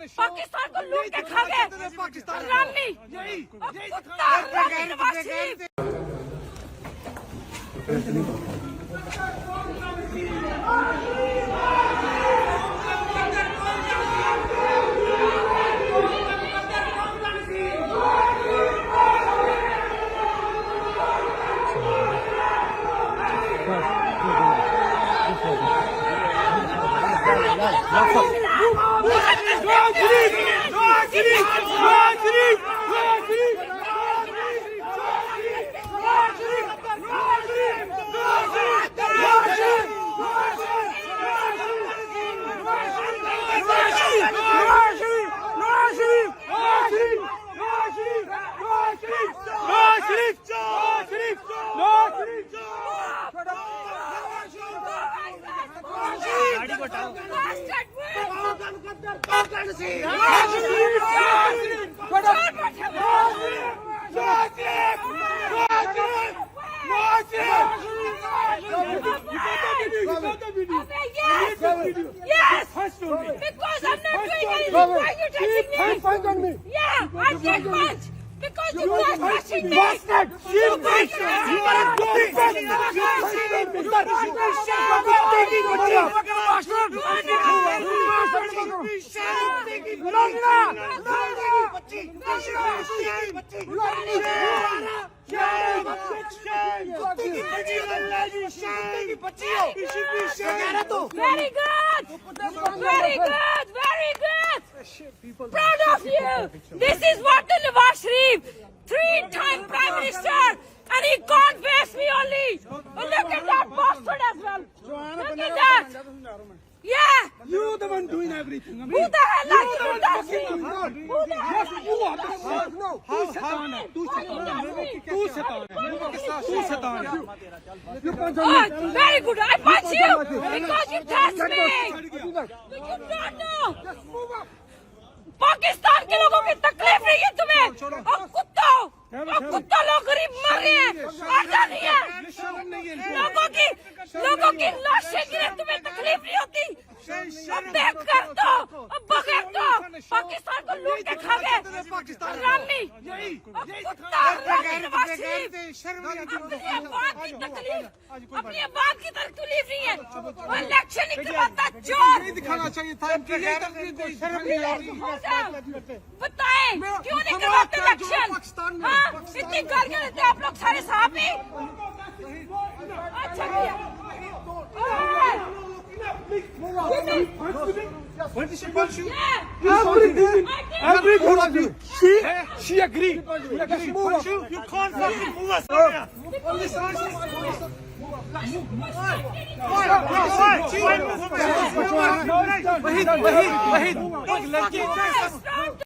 पाकिस्तान को लूट के खा गए हरामी कुत्ता हरामी Nawaz Sharif. Yes! Because I'm not doing anything. Why are you touching me? Yeah, I take punch. Because you are touching me. You are a Very good! Very good! Very good! Proud of you! This is what the Nawaz Sharif, 3-time Prime Minister, and he can't face me only! Oh, look at that bastard as well! Look at that! Yeah! You the one doing everything. Who the hell are you touching? Who the hell are you touching? No, Oh, very good. I punch you because you touched me. You don't know. Pakistan के लोगों की तकलीफ नहीं है तुम्हें। अब कुत्ता लोग गरीब मर रहे हैं, आता नहीं है। लोगों की लाशें गिरे, तुम्हें तकलीफ नहीं होती। अब देख कर दो, अब बगैर दो, पाकिस्तान को लूट के खा गए हरामी कुत्ता हरामी नवाज शरीफ। अपनी बात की तकलीफ नहीं है। इलेक्शन ही करवाता चोर। दिखाना चाहिए था बताएं क्यों नहीं करवाते इलेक्शन? हाँ, इतनी गालियां देते आप लोग सारे साहब ही। अच्छा किया। When did she punch you? Yeah. Everything of you. She agreed. She punch you. You can't fucking move us. Wahid,